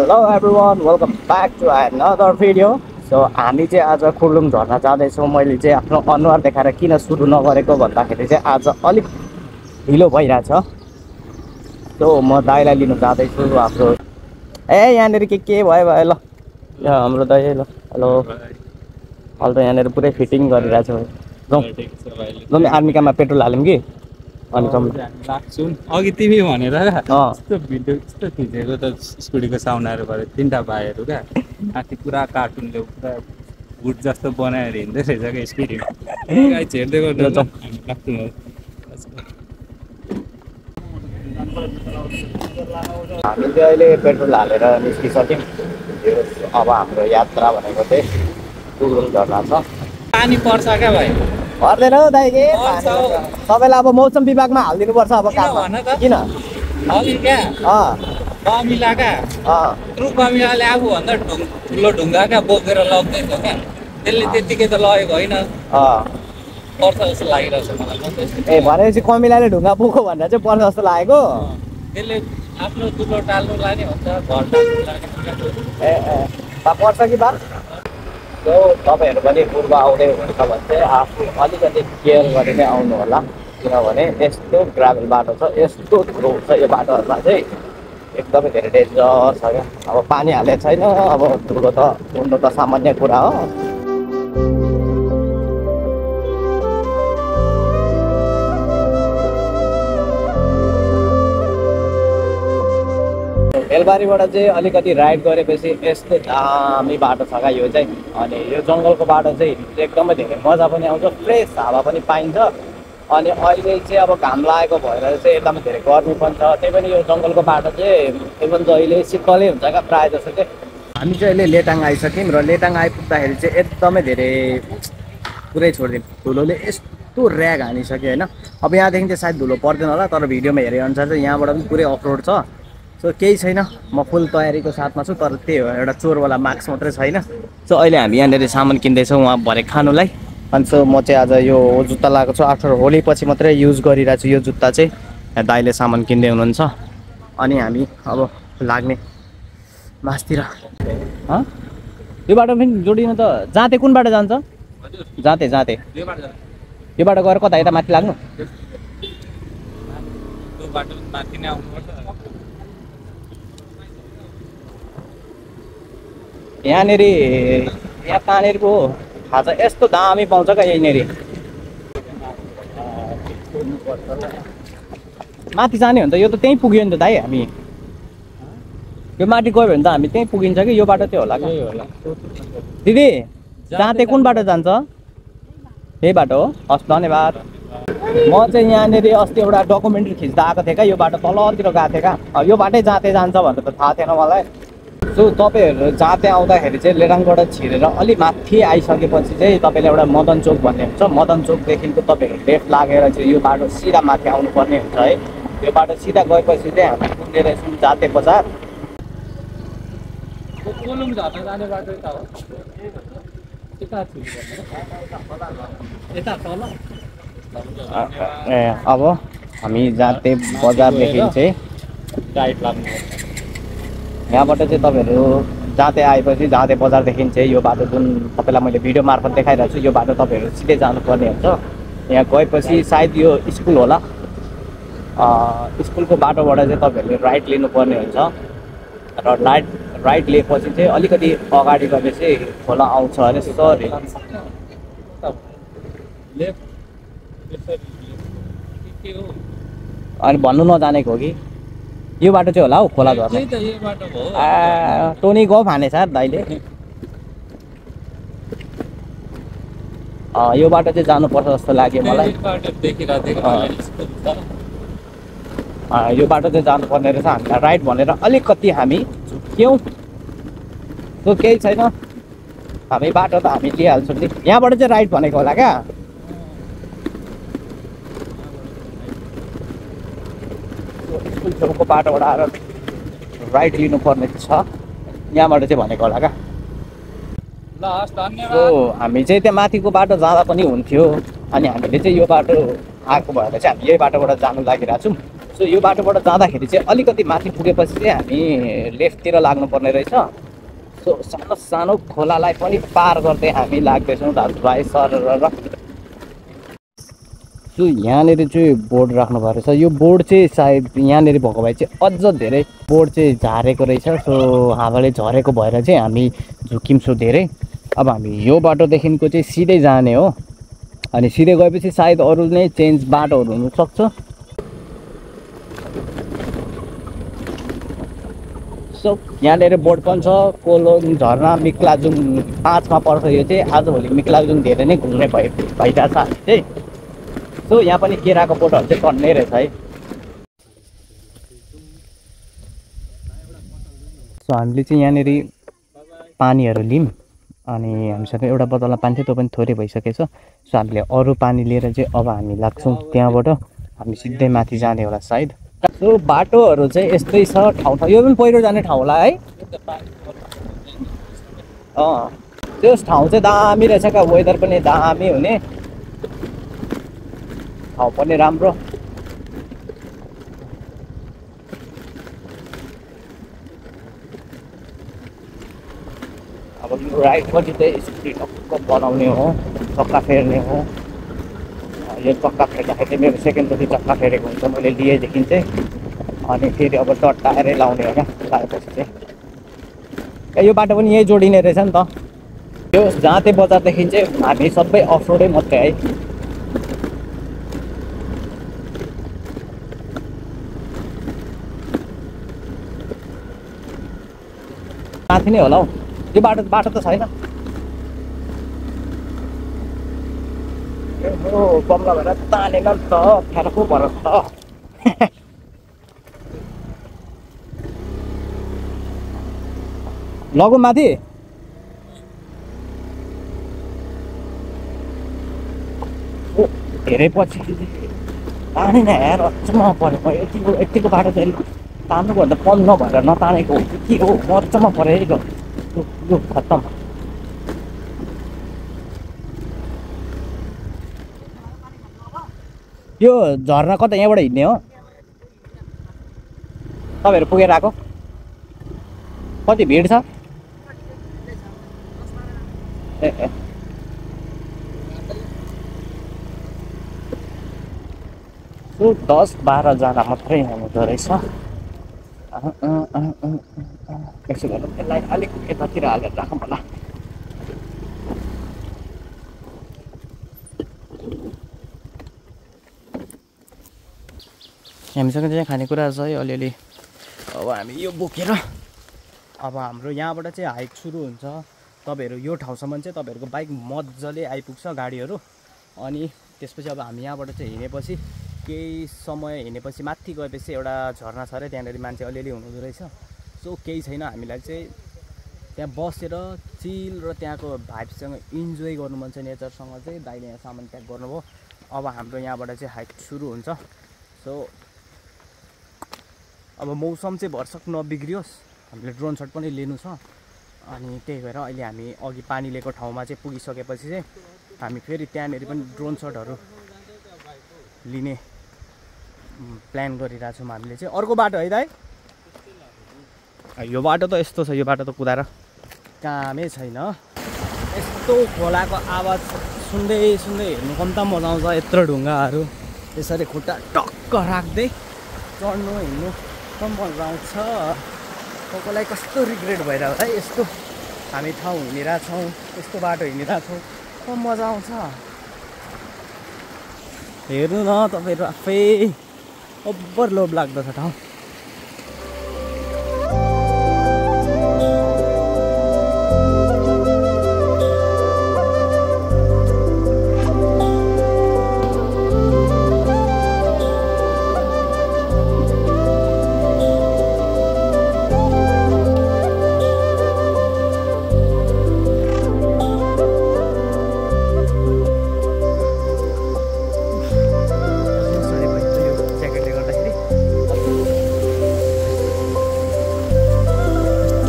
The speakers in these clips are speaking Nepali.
Hello everyone, welcome back to another video. So हामी चाहिँ आज कुर्लुङ झर्ना जाँदैछौँ। मैले चाहिँ आफ्नो अनुहार देखाएर किन सुरु नगरेको भन्दाखेरि चाहिँ आज अलिक ढिलो भइरहेछ। सो म दाइलाई लिनु जाँदैछु हाम्रो यहाँनिर के भयो भयो ल यहाँ हाम्रो दाइ ल हेलो अहिले त यहाँनिर पुरै फिटिङ गरिरहेछ। जाउँ आर्मीकामा पेट्रोल हाल्यौँ कि अनि लाग्छौँ अघि तिमी भनेर यस्तो भिडियो यस्तो खिचेको त स्कुटीको साउन्डहरू भयो तीनटा भाइहरू क्या माथि पुरा कार्टुनले पुरा भुट जस्तो बनाएर हिँड्दै रहेछ क्या स्कुटी गाई छेड्दै गर्दा हामी लाग्छौँ। हामी चाहिँ अहिले पेट्रोल हालेर निस्किसक्यौँ। अब हाम्रो यात्रा भनेको चाहिँ कुर्लुङ झर्ना छ। पानी पर्छ क्या भाइ पर्दैन हौ दाइ के तपाईँलाई अब मौसम विभागमा हालिदिनुपर्छ अब काम किन अघि क्या कमिला क्या ट्रु कमिलाले आफूभन्दा ठुलो ढुङ्गा क्या बोकेर लग्दैछ क्या त्यसले त्यतिकै त लगेको होइन पर्छ जस्तो लागिरहेछ मलाई। ए भनेपछि कमिलाले ढुङ्गा बोको भनेर चाहिँ पर्छ जस्तो लागेको। त्यसले आफ्नो दुलो टाल्नु लाने भन्छ घर टाल्नु लाने ए पर्छ कि बात जो तपाईँहरू पनि पूर्व आउँदै हुनुहुन्छ भने चाहिँ आफू अलिकति केयर गरेर नै आउनु होला किनभने यस्तो ग्राभल बाटो छ यस्तो धुलो हुन्छ यो बाटोहरूमा चाहिँ एकदमै धेरै डेन्जर छ क्या। अब पानी हालेको छैन अब धुलो त हुनु त सामान्य कुरा हो। बेलबारीबाट चाहिँ अलिकति राइड गरेपछि यस्तो दामी बाटो छ क्या यो चाहिँ। अनि यो जङ्गलको बाटो चाहिँ एकदमै धेरै मजा पनि आउँछ फ्रेस हावा पनि पाइन्छ। अनि अहिले चाहिँ अब घाम लागेको भएर चाहिँ एकदमै धेरै गर्मी पनि छ त्यही पनि यो जङ्गलको बाटो चाहिँ इभन जहिले शीतलै हुन्छ क्या प्रायः जस्तो चाहिँ। हामी चाहिँ अहिले लेटाङ आइसक्यौँ र लेटाङ आइपुग्दाखेरि चाहिँ एकदमै धेरै पुरै छोडिदिउँ धुलोले यस्तो ऱ्याग हानिसक्यो होइन। अब यहाँदेखि चाहिँ सायद धुलो पर्दैन होला तर भिडियोमा हेरे अनुसार चाहिँ यहाँबाट पनि पुरै अफरोड छ। सो केही छैन म फुल तयारीको साथमा छु तर त्यही हो एउटा चोरवाला मास्क मात्रै छैन। सो अहिले हामी यहाँनिर सामान किन्दैछौँ वहाँ भरे खानुलाई। अनि सो म चाहिँ आज यो जुत्ता लगाएको छु आफ्टर होली पछि मात्रै युज गरिरहेको छु यो जुत्ता चाहिँ। दाइले सामान किन्दै हुनुहुन्छ अनि हामी अब लाग्ने मासतिर। यो बाटो पनि जोडिनु त जाँते कुन बाटो जान्छ जाँते जाँते यो बाटो गएर कता यता माथि लाग्नु माथि नै आउनुपर्छ। यहाँनिर यहाँ कहाँनिरको खाजा यस्तो दामी पाउँछ क्या यहीँनिर। माथि जाने हो भने त यो त त्यहीँ पुग्यो नि त दाइ हामी यो माथि गयो भने त हामी त्यहीँ पुगिन्छ कि यो बाटो चाहिँ होला कि दिदी जाँते कुन बाटो जान्छ त्यही बाटो हो। हस् धन्यवाद। म चाहिँ यहाँनिर अस्ति एउटा डकुमेन्ट्री खिच्दा आएको थिएँ क्या यो बाटो तलतिर गएको थिएँ क्या यो बाटै जाँते जान्छ भनेर त थाहा थिएन मलाई। सो तपाईँहरू जाँते आउँदाखेरि चाहिँ लेटाङबाट छिरेर अलि माथि आइसकेपछि चाहिँ तपाईँले एउटा मदन चोक भन्ने हुन्छ मदन चोकदेखिको तपाईँहरू लेफ्ट लागेर चाहिँ यो बाटो सिधा माथि आउनुपर्ने हुन्छ है। यो बाटो सिधा गएपछि चाहिँ हामी पुग्ने रहेछौँ जाँते बजार। ए अब हामी जाँते बजारदेखि चाहिँ राइट लाग्नु यहाँबाट चाहिँ तपाईँहरू जाँते आएपछि जाँते बजारदेखि चाहिँ यो बाटो जुन तपाईँलाई मैले भिडियो मार्फत देखाइरहेको छु यो बाटो तपाईँहरू सिधै जानुपर्ने हुन्छ। यहाँ गएपछि सायद यो स्कुल होला स्कुलको बाटोबाट चाहिँ तपाईँहरूले राइट लिनुपर्ने हुन्छ र राइट लिएपछि चाहिँ अलिकति अगाडि गएपछि खोला आउँछ अरे सरी अनि भन्नु नजानेको हो कि यो बाटो चाहिँ होला हौ खोला झर्ने टोनी गफ हाने सर दाइले यो बाटो चाहिँ जानुपर्छ जस्तो लाग्यो मलाई। यो बाटो चाहिँ जानुपर्ने रहेछ हामीलाई राइट भनेर अलिकति हामी झुक्यौँ। त्यो केही छैन हामी बाटो त हामी लिइहाल्छौँ नि यहाँबाट चाहिँ राइट भनेको होला क्या। स्कुल छेउको बाटोबाट आएर राइट लिनुपर्ने छ यहाँबाट चाहिँ भनेको होला क्या। हामी चाहिँ त्यहाँ माथिको बाटो जाँदा पनि हुन्थ्यो अनि हामीले चाहिँ यो बाटो आएको भएर चाहिँ हामी यही बाटोबाट जानु लागिरहेको छौँ। सो यो बाटोबाट जाँदाखेरि चाहिँ अलिकति माथि पुगेपछि चाहिँ हामी लेफ्टतिर लाग्नुपर्ने रहेछ। सो सानो सानो खोलालाई पनि पार गर्दै हामी लाग्दैछौँ दाजुभाइ सर र। सो यहाँनिर चाहिँ बोर्ड राख्नु भएको रहेछ। यो बोर्ड चाहिँ सायद यहाँनिर भएको भए चाहिँ अझ धेरै बोर्ड चाहिँ झारेको रहेछ। सो हावाले झरेको भएर चाहिँ हामी झुक्यौँ धेरै। अब हामी यो बाटोदेखिको चाहिँ सिधै जाने हो अनि सिधै गएपछि सायद अरू नै चेन्ज बाटोहरू हुनसक्छ। सो यहाँनिर बोर्ड पनि छ कोलोङ झरना मिक्लाजुङ 5मा पर्छ। यो चाहिँ आजभोलि मिक्लाजुङ धेरै नै घुम्ने भइरहेछ हामी चाहिँ। सो यहाँ पनि केराको बोटहरू चाहिँ टन्नै रहेछ है। सो हामीले चाहिँ यहाँनिर पानीहरू लियौँ अनि हामीसँग एउटा बोतलमा पानी थियो त्यो पनि थोरै भइसकेछ। सो हामीले अरू पानी लिएर चाहिँ अब हामी लाग्छौँ त्यहाँबाट। हामी सिधै माथि जाने होला सायद। सो बाटोहरू चाहिँ यस्तै छ ठाउँ ठाउँ। यो पनि पहिरो जाने ठाउँ होला है। त्यस ठाउँ चाहिँ दामी रहेछ क्या। वेदर पनि दामी हुने, ठाउँ पनि राम्रो। अब यो राइडपछि चाहिँ स्पिड टक्क बनाउने हो, चक्का फेर्ने हो। यो चक्का फेर्दाखेरि मेरो सेकेन्डचोटि चक्का फेरेको हुन्छ मैले लिएदेखि चाहिँ। अनि फेरि अब डट्टाएरै लाउने हो क्या लगाएपछि चाहिँ। यो बाटो पनि यही जोडिने रहेछ नि त। यो जाँते बजारदेखि चाहिँ हामी सबै अफ रोडै मात्रै है। माथि नै होला हौ। यो बाटो त छैन। बम्ला भएर तानेन नि त, फ्यारको भएर त। लगौँ माथि। धेरै पछि तानेन यार, अचम्म पऱ्यो। म यतिको बाटो चाहिँ तान्नुभन्दा कम नभएर नतानेको हो के हो, म अचम्म परेको। यो खत्तम। यो झर्ना कता यहाँबाट हिँड्ने हो? तपाईँहरू पुगेर आएको? कति भिड छ? ए 10-12 जना मात्रै हुँदो रहेछ। यसो गर्नु यसलाई अलिक यतातिर हालेर राखौँ होला। हामीसँग चाहिँ खानेकुराहरू छ है अलिअलि। अब हामी यो बोकेर अब हाम्रो यहाँबाट चाहिँ हाइक सुरु हुन्छ। तपाईँहरू यो ठाउँसम्म चाहिँ तपाईँहरूको बाइक मजाले आइपुग्छ गाडीहरू। अनि त्यसपछि अब हामी यहाँबाट चाहिँ हिँडेपछि केही समय हिँडेपछि माथि गएपछि एउटा झरना छ अरे, त्यहाँनिर मान्छे अलिअलि हुनुहुँदो रहेछ। सो केही छैन, हामीलाई चाहिँ त्यहाँ बसेर चिल र त्यहाँको भाइबसँग इन्जोय गर्नु मन छ नेचरसँग चाहिँ। दाइले यहाँ सामान प्याक गर्नुभयो। अब हाम्रो यहाँबाट चाहिँ हाइक सुरु हुन्छ। सो अब मौसम चाहिँ भरसक नबिग्रियोस्, हामीले ड्रोन सट पनि लिनु छ। अनि त्यही भएर अहिले हामी अघि पानी लिएको ठाउँमा चाहिँ पुगिसकेपछि चाहिँ हामी फेरि त्यहाँनिर पनि ड्रोन सटहरू लिने प्लान गरिरहेछौँ हामीले चाहिँ। अर्को बाटो है दाइ? यो बाटो त यस्तो छ, यो बाटो त कुदाएर कामै छैन। यस्तो खोलाको आवाज सुन्दै सुन्दै हेर्नु कम्ता मजा आउँछ। यत्रो ढुङ्गाहरू यसरी खुट्टा टक्क राख्दै चढ्नु हिँड्नु कम मजा आउँछ। कसैलाई कस्तो रिग्रेट भइरहेको है, यस्तो हामी ठाउँ हिँडिरहेछौँ, यस्तो बाटो हिँडिरहेछौँ, कम मजा आउँछ। हेर्नु न तपाईँहरू आफै, ओभर लोभ लाग्दछ ठाउँ।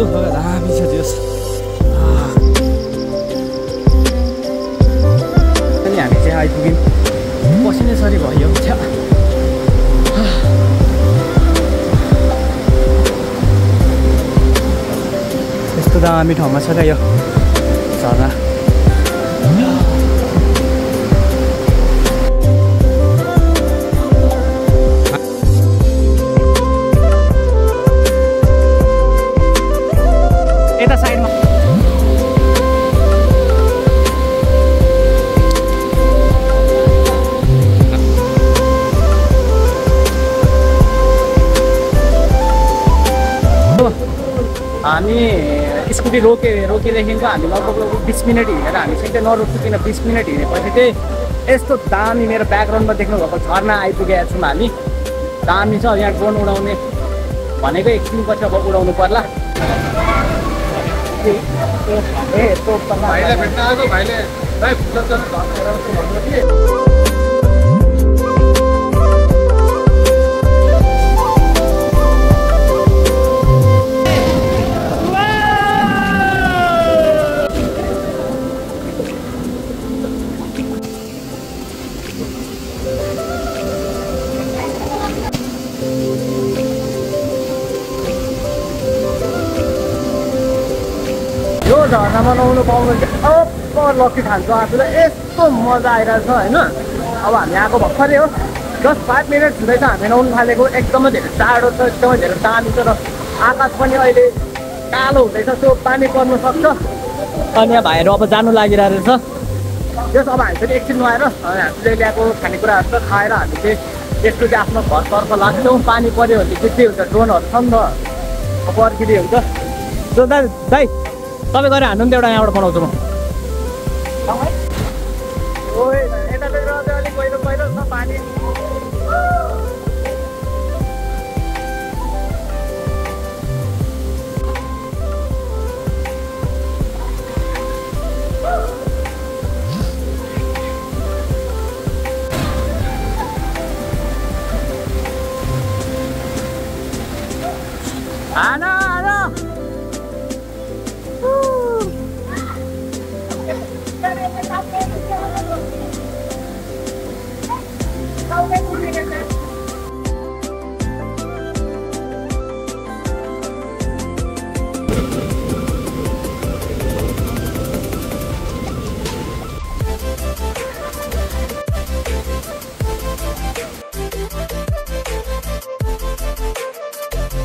दामी छ त्यस। अनि हामी चाहिँ आइपुग्यौँ, पसिनै सरी भयो। दामी ठाउँमा छ क्या यो झरना। यता साइडमा हामी स्कुटी रोकेदेखिको हामी लगभग 20 मिनट हिँडेर हामी सिधै नरोकिकन 20 मिनट हिँडेपछि चाहिँ यस्तो दामी मेरो ब्याकग्राउन्डमा देख्नुभएको झरना आइपुगेका छौँ हामी। दामी छ। यहाँ ड्रोन उडाउने भनेको एकछिनपछि अब उडाउनु पर्ला। यो झरनामा नुहाउनु पाउनु चाहिँ अब लक्की ठान्छु आफूलाई। यस्तो मजा आइरहेछ होइन। अब हामी आएको भर्खरै हो, जस्ट 5 मिनट हुँदैछ हामी नुहाउनु थालेको। एकदमै धेरै टाढो छ, एकदमै धेरै दामी छ र आकाश पनि अहिले कालो हुँदैछ, त्यो पानी पर्नु सक्छ। अनि यहाँ भाइहरू अब जानु लागिरहेको रहेछ। त्यस अब हामी फेरि एकछिन नुहाएर हामीले ल्याएको खानेकुराहरू त खाएर हामी चाहिँ त्यसको चाहिँ आफ्नो घरतर्फ लाग्छौँ। पानी पऱ्यो भने चाहिँ के हुन्छ, ड्रोनहरू छ नि त, पर्खिँदै हुन्छ। सो दाइ तपाईँ गएर हान्नु नि त, एउटा यहाँबाट बनाउँछु म। यता चाहिँ अलिक पहिरो पहिरो छ पानी।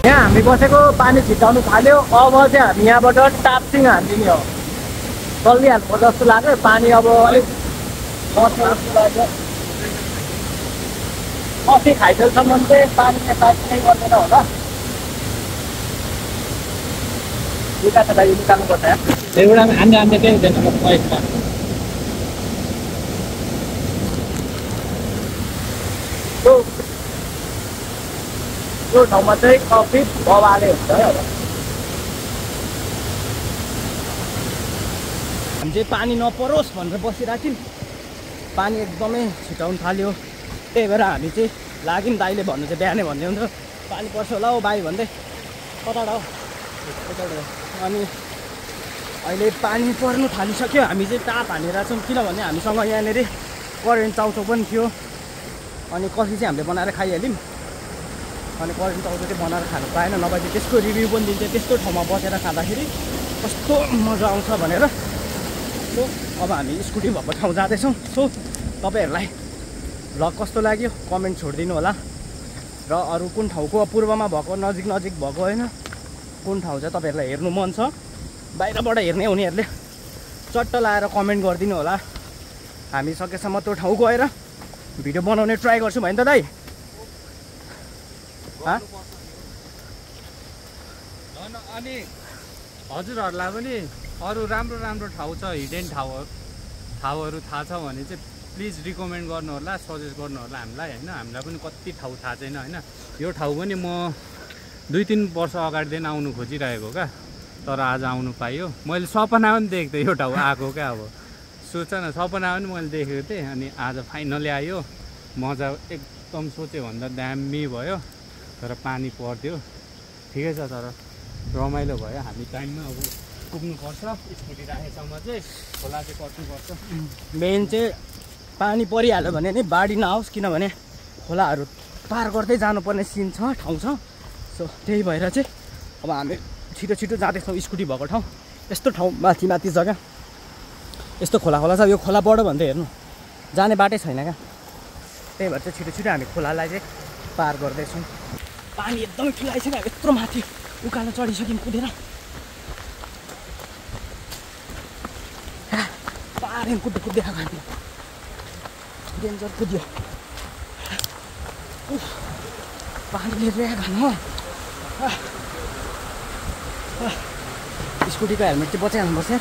यहाँ हामी बसेको पानी छिटाउनु थाल्यो। अब चाहिँ हामी यहाँबाट टाप्सिङ हान्दिने हो। चलिहाल्छ जस्तो लाग्यो। पानी अब अलिक बस्नु जस्तो लाग्यो। कफी खाइसकेसम्म चाहिँ पानी चाहिँ गर्दैन होला। लुगा छ दाइ, निकाल्नुपर्छ। एउटामा हान्दै केही हुँदैन। यो ठाउँमा चाहिँ कफी बबाले हुन्छ। हामी चाहिँ पानी नपरोस् भनेर बसिरहेको थियौँ। पानी एकदमै छिटाउनु थाल्यो। त्यही भएर हामी चाहिँ लाग्यौँ। दाइले भन्नु चाहिँ बिहानै भन्दै हुन्छ पानी पर्छ होला हौ भाइ भन्दै। कताबाट हो? अनि अहिले पानी पर्नु थालिसक्यो। हामी चाहिँ ताप हानिरहेको छौँ, किनभने हामीसँग यहाँनिर करेन्ट चाउचाउ पनि थियो। अनि कफी चाहिँ हामीले बनाएर खाइहाल्यौँ। अनि करेन्ट चाउचाउ चाहिँ बनाएर खानु पाएन, नभए चाहिँ त्यसको रिभ्यू पनि दिन्छ। त्यस्तो ठाउँमा बसेर खाँदाखेरि कस्तो मजा आउँछ भनेर। सो अब हामी स्कुटी भएको ठाउँ जाँदैछौँ। सो तपाईँहरूलाई भ्लग कस्तो लाग्यो कमेन्ट छोडिदिनु होला। र अरू कुन ठाउँको पूर्वमा भएको, नजिक भएको होइन, कुन ठाउँ चाहिँ तपाईँहरूलाई हेर्नु मन छ, बाहिरबाट हेर्ने उनीहरूले चट्ट लाएर कमेन्ट गरिदिनु होला। हामी सकेसम्म त्यो ठाउँ गएर भिडियो बनाउने ट्राई गर्छौँ होइन त दाइ? अनि हजुरहरूलाई पनि अरू राम्रो ठाउँ छ, हिडेन ठाउँहरू थाहा छ भने चाहिँ प्लिज रिकमेन्ड गर्नु होला, सजेस्ट गर्नु होला हामीलाई होइन। हामीलाई पनि कति ठाउँ थाहा छैन होइन। यो ठाउँ पनि म 2-3 वर्ष अगाडिदेखि आउनु खोजिरहेको क्या, तर आज आउनु पाइयो। मैले सपना पनि देखेको थिएँ यो ठाउँ आएको क्या। अब सोच न, सपना पनि मैले देखेको थिएँ। अनि आज फाइनली आयो। मजा एकदम सोचेभन्दा दामी भयो। तर पानी पर्थ्यो, ठिकै छ, तर रमाइलो भयो। हामी टाइममा अब पुग्नुपर्छ। स्कुटी राखेसम्म चाहिँ खोला चाहिँ कट्नुपर्छ। मेन चाहिँ पानी परिहाल्यो भने नि बाढी नआओस्, किनभने खोलाहरू पार गर्दै जानुपर्ने सिन छ, ठाउँ छ। सो त्यही भएर चाहिँ अब हामी छिटो जाँदैछौँ स्कुटी भएको ठाउँ। यस्तो ठाउँ माथि माथि जग्गा यस्तो खोला खोला छ। यो खोला बढो भन्दै हेर्नु जाने बाटै छैन क्या। त्यही भएर चाहिँ छिटो छिटो हामी खोलालाई चाहिँ पार गर्दैछौँ। पानी एकदमै ठुलो आइसक्यो। यत्रो माथि उकालो चढिसक्यौँ कुदेर। पार कुद्दै कुद्दै आएको हामी डेन्जर कुद्यो। पानीले ल्याएको हो। स्कुटीको हेलमेट चाहिँ बचाइहाल्नुपर्छ।